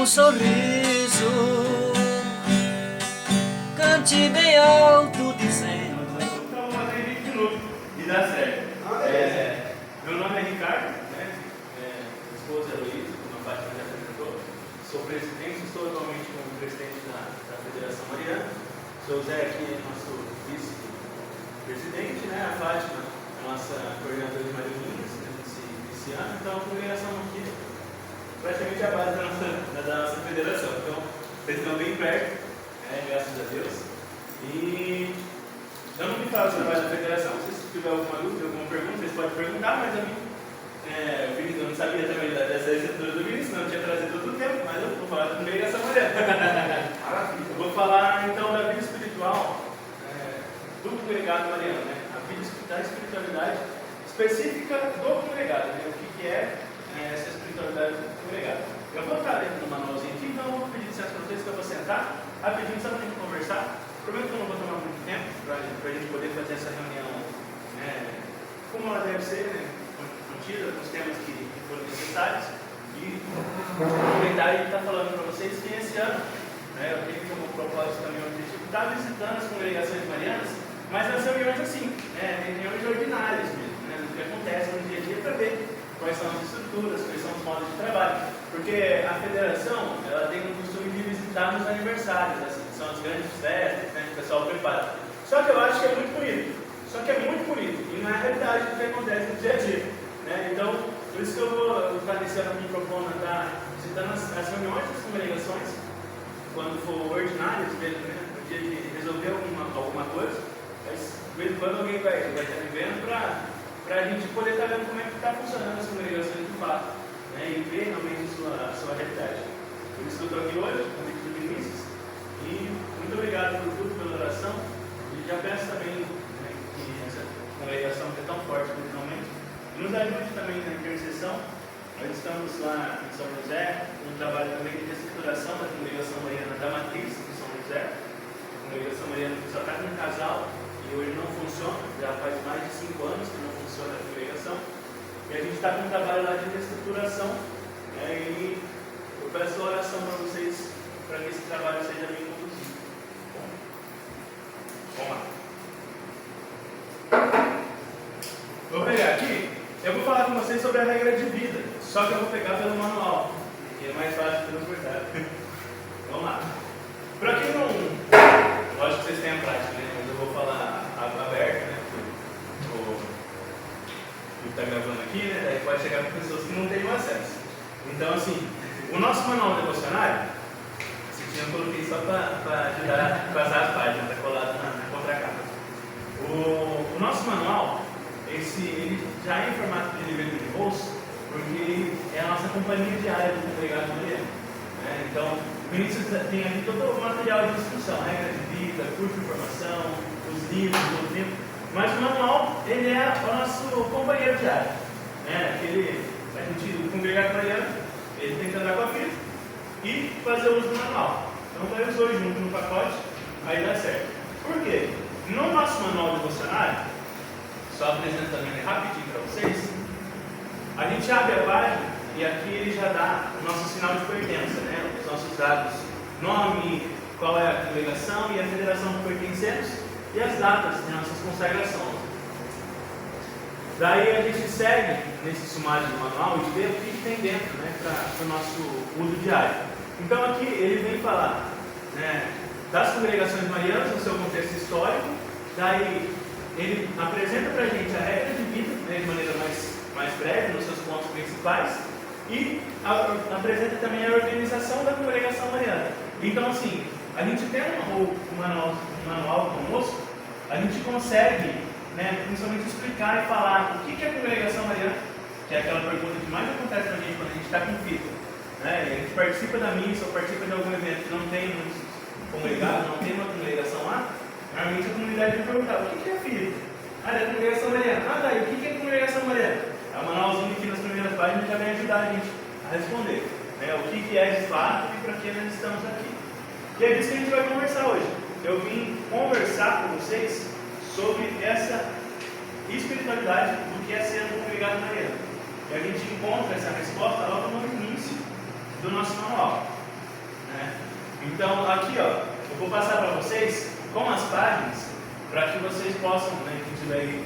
um sorriso, cante bem alto dizendo. Então, fazer 20 minutos e dá certo. Meu nome é Ricardo, né? Esposa Heloísa, como a Fátima já apresentou. Sou presidente, estou atualmente como presidente da Federação Mariana. Sou o Zé aqui, nosso vice-presidente, né? A Fátima, a nossa coordenadora de Marianinhas, né? Esse ano. Então, a congregação aqui praticamente a base da nossa federação. Então, vocês estão bem perto, né? Graças a Deus. E eu não me falo do trabalho da federação. Se tiver alguma dúvida, alguma pergunta, vocês podem perguntar, mas a mim, o Vinícius, eu não sabia também dessa estrutura do Vinícius, não tinha trazido todo o tempo, mas eu vou falar da congregação Mariana. Eu vou falar então da vida espiritual do congregado mariano, né? A vida da espiritualidade específica do congregado, né? O que é essa espiritualidade do congregado. Eu vou estar dentro do manualzinho aqui, então eu vou pedir licença para vocês que eu vou sentar rapidinho, só para a gente conversar. Prometo que eu não vou tomar muito tempo para a gente poder fazer essa reunião como ela deve ser, né? Contida, com os temas que foram necessários. E aproveitar e estar falando para vocês que esse ano eu tenho como propósito também o objetivo de estar visitando as congregações marianas, mas nas reuniões assim, reuniões ordinárias mesmo, né? O que acontece no dia a dia para ver quais são as estruturas, quais são os modos de trabalho. Porque a federação, ela tem o costume de visitar nos aniversários, assim, são as grandes festas, né, que o pessoal prepara. Só que eu acho que é muito bonito. Só que é muito bonito. E não é a realidade do que acontece no dia a dia. Né? Então, por isso que eu vou estar nesse ano me propondo a estar visitando as reuniões das congregações, quando for ordinárias mesmo, né? No dia de resolver alguma coisa. Mas, de vez em quando, alguém vai estar me vendo para a gente poder estar vendo como é que está funcionando as congregações de fato, né? E ver realmente a sua realidade. Por isso que eu estou aqui hoje, com o convite do Vinícius. E muito obrigado por tudo, pela oração. E já peço também que essa congregação que é tão forte originalmente nos ajude também na intercessão. Nós estamos lá em São José, um trabalho também de reestruturação da congregação mariana da Matriz de São José. A congregação mariana que só está com um casal e hoje não funciona, já faz mais de 5 anos que não funciona a congregação. E a gente está com um trabalho lá de reestruturação. E eu peço oração para vocês, para que esse trabalho seja bem conduzido. Vamos lá. Vou pegar aqui, eu vou falar com vocês sobre a regra de vida, só que eu vou pegar pelo manual, que é mais fácil de transportar. Vamos lá. Para quem não. Lógico que vocês têm a prática, né? Mas eu vou falar aberto, né? O que está gravando aqui, né? Daí pode chegar para pessoas que não têm o acesso. Então, assim, o nosso manual devocionário, eu coloquei só para ajudar a passar as páginas, está colado na contracapa. O nosso manual, ele já é em formato de livro de bolso, porque é a nossa companhia diária do congregado mariano. Então, o Vinícius tem aqui todo o material de instrução, regra de vida, curso de formação, os livros, mas o manual, ele é o nosso companheiro diário. O congregado mariano, ele tem que andar com a Bíblia e fazer uso do manual. Então, vai os dois juntos no pacote, aí dá certo. Por quê? No nosso manual devocionário, só apresentando ele rapidinho para vocês, a gente abre a página e aqui ele já dá o nosso sinal de pertença, né? Os nossos dados, nome, qual é a congregação e a federação que pertencemos e as datas de nossas consagrações. Daí a gente segue nesse sumário do manual e vê o que tem dentro, né, para o nosso uso diário. Então aqui ele vem falar, né, das congregações marianas no seu contexto histórico, daí ele apresenta para a gente a regra de vida, né, de maneira mais breve, nos seus pontos principais, e apresenta também a organização da congregação mariana. Então, assim, a gente tem um manual conosco, a gente consegue, né, principalmente explicar e falar o que é a congregação mariana, que é aquela pergunta que mais acontece para a gente quando a gente está com fita. Né? A gente participa da missa ou participa de algum evento que não tem um congregado, não tem uma congregação lá, normalmente a comunidade vai perguntar: o que é fita? É a congregação mariana. Daí, o que é a congregação mariana? É um manualzinho aqui nas primeiras páginas já vai ajudar a gente a responder, né, o que é de fato e para que nós estamos aqui. E é disso que a gente vai conversar hoje. Eu vim conversar com vocês sobre essa espiritualidade do que é ser um congregado mariano. E a gente encontra essa resposta logo no início do nosso manual. né? Então, aqui, ó, eu vou passar para vocês com as páginas, para que vocês possam, né, quem estiver aí,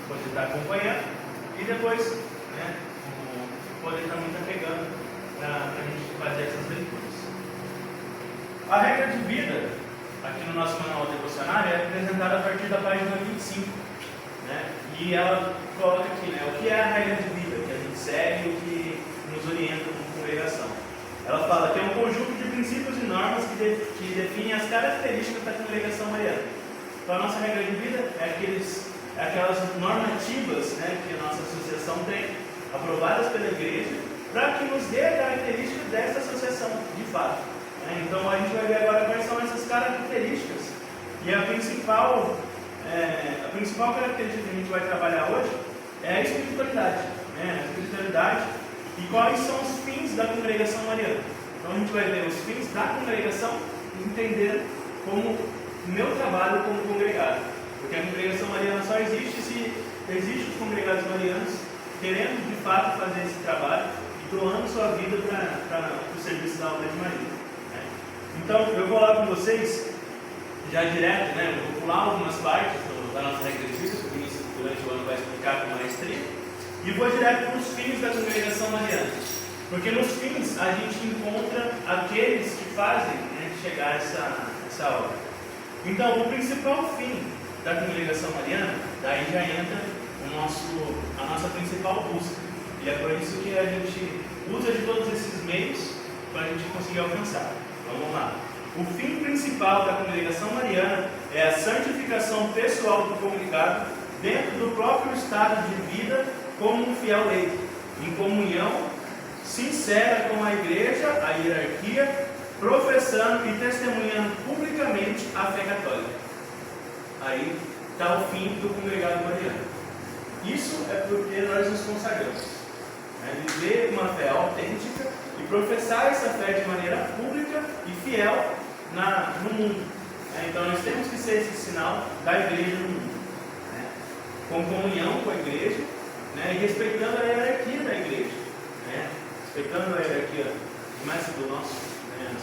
pode estar acompanhando, e depois, né, poder também estar pegando para a gente fazer essas leituras. A regra de vida, aqui no nosso manual devocionário, é apresentada a partir da página 25, né? E ela coloca aqui, né, o que é a regra de vida que a gente segue, o que nos orienta como congregação. Ela fala que é um conjunto de princípios e normas que definem as características da congregação mariana. Então, a nossa regra de vida é aquelas normativas, né, que a nossa associação tem, aprovadas pela igreja, para que nos dê a característica dessa associação, de fato. Então, a gente vai ver agora quais são essas características. E a principal característica que a gente vai trabalhar hoje é a espiritualidade. A espiritualidade e quais são os fins da congregação mariana. Então, a gente vai ver os fins da congregação e entender como meu trabalho como congregado. Porque a congregação mariana só existe se existem os congregados marianos querendo, de fato, fazer esse trabalho e doando sua vida para o serviço da obra de Maria. Então, eu vou lá com vocês, já direto, né? Eu vou pular algumas partes da nossa regra de vida, que o Vinícius durante o ano vai explicar com maestria, e vou direto para os fins da congregação mariana. Porque nos fins a gente encontra aqueles que fazem, né, chegar a essa obra. Então, o principal fim da congregação mariana, daí já entra a nossa principal busca. E é por isso que a gente usa de todos esses meios para a gente conseguir alcançar. Vamos lá. O fim principal da congregação mariana é a santificação pessoal do congregado dentro do próprio estado de vida como um fiel leigo, em comunhão sincera com a igreja, a hierarquia, professando e testemunhando publicamente a fé católica. Aí está o fim do congregado mariano. Isso é porque nós nos consagramos. Viver uma fé autêntica e professar essa fé de maneira pública e fiel no mundo. Então nós temos que ser esse sinal da igreja no mundo, com comunhão com a igreja, e respeitando a hierarquia da igreja, respeitando a hierarquia mais do nosso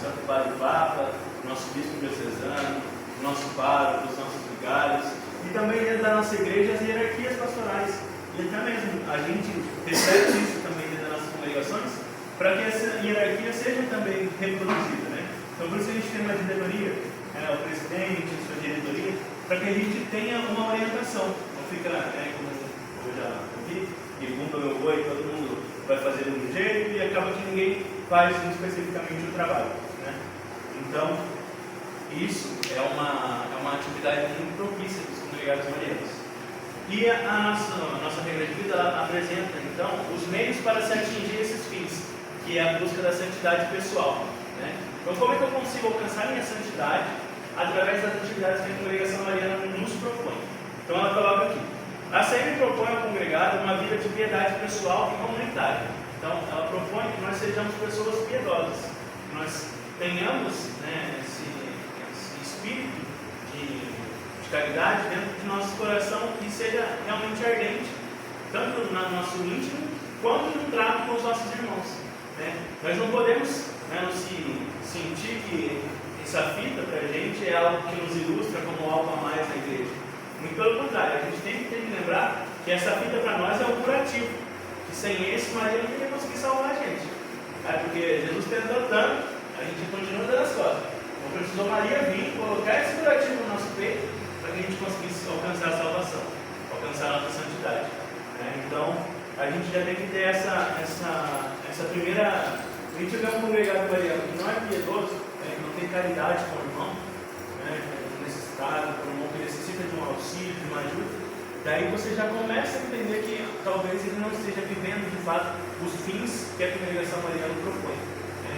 Santo Padre Papa, nosso Bispo Diocesano, nosso Pároco, os nossos vigários, e também dentro da nossa igreja as hierarquias pastorais. E até mesmo a gente recebe isso também dentro das nossas congregações, para que essa hierarquia seja também reproduzida, Então, por isso a gente tem uma diretoria, o presidente, a sua diretoria, para que a gente tenha uma orientação. Não fica, como eu já vi, pergunta meu boi, todo mundo vai fazer de um jeito e acaba que ninguém faz especificamente o trabalho, Então, isso é uma atividade muito propícia dos congregados marianos. E a nossa regra de vida ela apresenta, então, os meios para se atingir esses fins, que é a busca da santidade pessoal. Então, como é que eu consigo alcançar a minha santidade? Através das atividades que a congregação mariana nos propõe. Então, ela coloca aqui: a CM propõe ao congregado uma vida de piedade pessoal e comunitária. Então, ela propõe que nós sejamos pessoas piedosas, que nós tenhamos esse espírito de caridade dentro de nosso coração que seja realmente ardente, tanto no nosso íntimo quanto no trato com os nossos irmãos. Nós não podemos sentir que essa fita para a gente é algo que nos ilustra como algo a mais na igreja. Muito pelo contrário, a gente tem que lembrar que essa fita para nós é um curativo, que sem esse Maria não ia conseguir salvar a gente. Porque Jesus tentou tanto, a gente continua dando as costas. Então precisou Maria vir colocar esse curativo no nosso peito para que a gente conseguisse alcançar a salvação, alcançar a nossa santidade. Então, a gente já tem que ter essa primeira. A gente vê um congregado mariano que não é piedoso, que não tem caridade com o irmão, necessitado, com o irmão que necessita de um auxílio, de uma ajuda. Daí você já começa a entender que talvez ele não esteja vivendo de fato os fins que a congregação mariana propõe.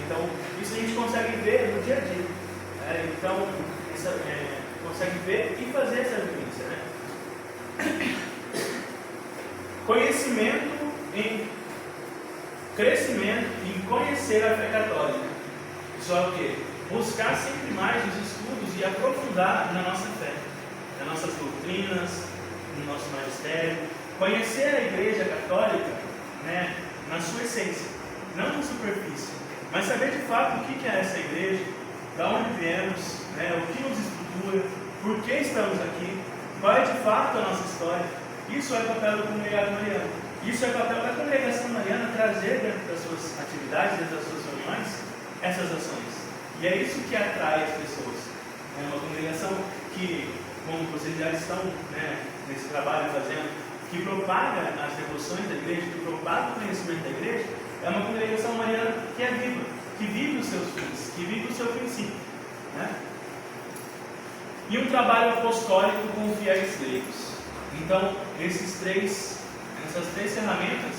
Então, isso a gente consegue ver no dia a dia. Então, consegue ver e fazer essa vivência. Conhecimento em crescimento em conhecer a fé católica. Isso é o quê? Buscar sempre mais os estudos e aprofundar na nossa fé, nas nossas doutrinas, no nosso magistério. Conhecer a Igreja Católica na sua essência, não na superfície. mas saber de fato o que é essa igreja, da onde viemos, né, o que nos estrutura, por que estamos aqui, qual é de fato a nossa história. Isso é papel do congregado mariano. Isso é papel da congregação mariana, trazer dentro das suas atividades, dentro das suas reuniões, essas ações. E é isso que atrai as pessoas. É uma congregação que, como vocês já estão, né, nesse trabalho fazendo, que propaga as devoções da igreja, que propaga o conhecimento da igreja, é uma congregação mariana que é viva, que vive os seus fins, que vive o seu princípio. Né? E um trabalho apostólico com fiéis leigos. Então, essas três ferramentas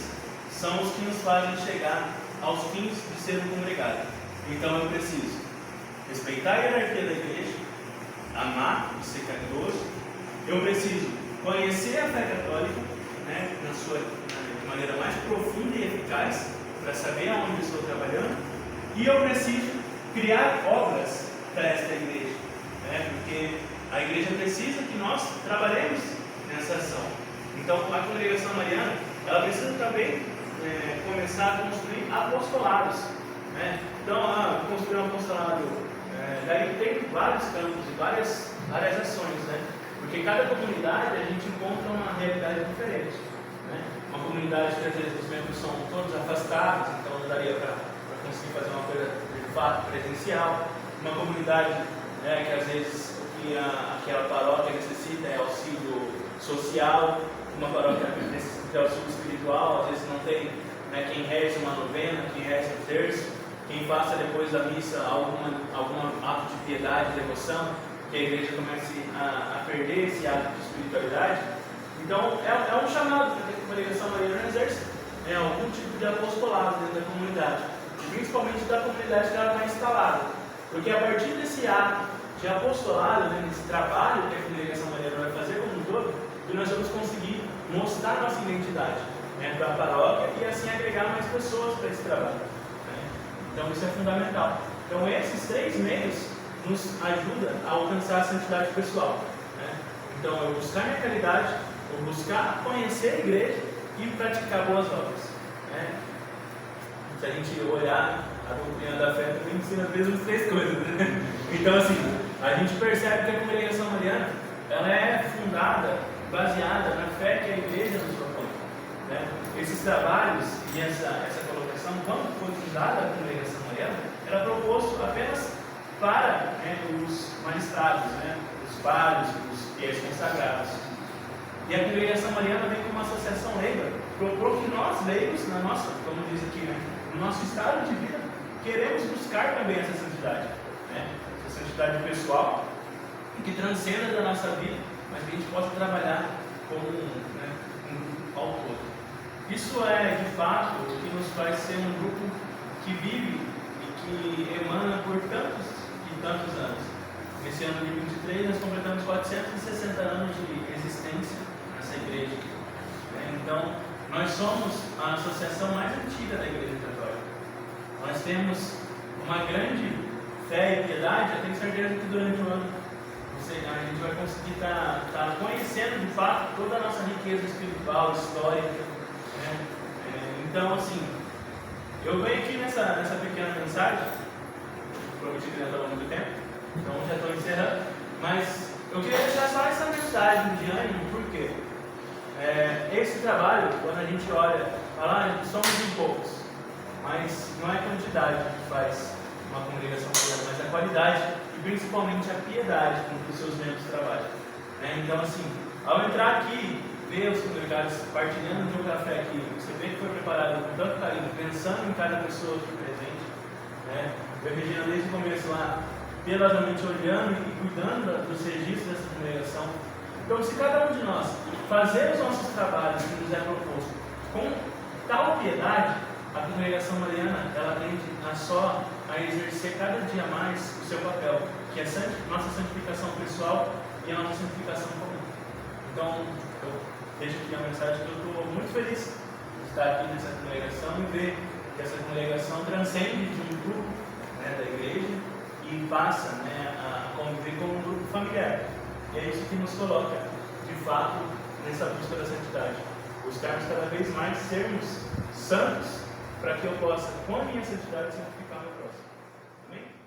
são os que nos fazem chegar aos fins de ser um congregado. Então, eu preciso respeitar a hierarquia da igreja, amar e ser caridoso. Eu preciso conhecer a fé católica, né, de maneira mais profunda e eficaz, para saber aonde estou trabalhando. E eu preciso criar obras para esta igreja, né, porque a igreja precisa que nós trabalhemos nessa ação. Então, a congregação mariana, ela precisa também começar a construir apostolados. Né? Então, construir um apostolado, daí tem vários campos e várias ações, né? Porque cada comunidade a gente encontra uma realidade diferente. Né? Uma comunidade que às vezes os membros são todos afastados, então não daria para conseguir fazer uma coisa de fato presencial. Uma comunidade que às vezes aquela paróquia necessita é auxílio social, uma paróquia necessita de auxílio espiritual, às vezes não tem, né, quem reze uma novena, quem reze um terço, quem faça depois da missa algum ato de piedade, de devoção, que a igreja comece a perder esse ato de espiritualidade. Então, é um chamado para que a congregação mariana exerça algum tipo de apostolado dentro da comunidade, principalmente da comunidade que ela está instalada. Porque a partir desse ato de apostolado, né, desse trabalho que a congregação mariana vai fazer como um todo, que nós vamos conseguir mostrar nossa identidade, né, para a paróquia e assim agregar mais pessoas para esse trabalho. Né? Então, isso é fundamental. Então, esses três meios nos ajuda a alcançar a santidade pessoal. Né? Então, eu buscar minha caridade, eu buscar conhecer a igreja e praticar boas obras. Né? Se a gente olhar, a doutrina da fé também ensina as mesmas três coisas. Né? Então, assim, a gente percebe que a congregação mariana, ela é fundada, baseada na fé que a igreja nos propõe. Né? Esses trabalhos e essa colocação, quando foi fundada a congregação mariana, era proposto apenas para os magistrados, né, os padres, os fiéis consagrados. E a congregação mariana vem como uma associação leiga, propor que nós leigos, como diz aqui, né, no nosso estado de vida, queremos buscar também essa santidade, né, essa santidade pessoal, que transcenda da nossa vida, mas que a gente possa trabalhar como um ao todo. Isso é, de fato, o que nos faz ser um grupo que vive e que emana por tantos anos. Nesse ano de 23 nós completamos 460 anos de existência nessa igreja. Então, nós somos a associação mais antiga da Igreja Católica. Nós temos uma grande fé e piedade. Eu tenho certeza que durante o ano a gente vai conseguir estar conhecendo de fato toda a nossa riqueza espiritual, histórica. Né? Então, assim, eu venho aqui nessa pequena mensagem, prometi que não estava muito tempo, então já estou encerrando, mas eu queria deixar só essa mensagem de ânimo, porque esse trabalho, quando a gente olha, fala, somos em poucos, mas não é a quantidade que faz uma congregação mariana, mas a qualidade e principalmente a piedade com que os seus membros trabalham. Então, assim, ao entrar aqui, ver os congregados partilhando de um café aqui, você vê que foi preparado com tanto carinho, pensando em cada pessoa aqui presente, né? Eu, Regina, desde o começo lá, piedosamente olhando e cuidando dos registros dessa congregação. Então, se cada um de nós fazer os nossos trabalhos que nos é proposto com tal piedade, a congregação mariana, ela tende a exercer cada dia mais o seu papel, que é nossa santificação pessoal e a nossa santificação comum. Então, eu deixo aqui a mensagem que eu estou muito feliz de estar aqui nessa congregação e ver que essa congregação transcende de um grupo, né, da igreja e passa, né, a conviver como um grupo familiar. E é isso que nos coloca, de fato, nessa busca da santidade. Buscarmos cada vez mais sermos santos, para que eu possa, com a minha santidade, santificar próxima. Amém?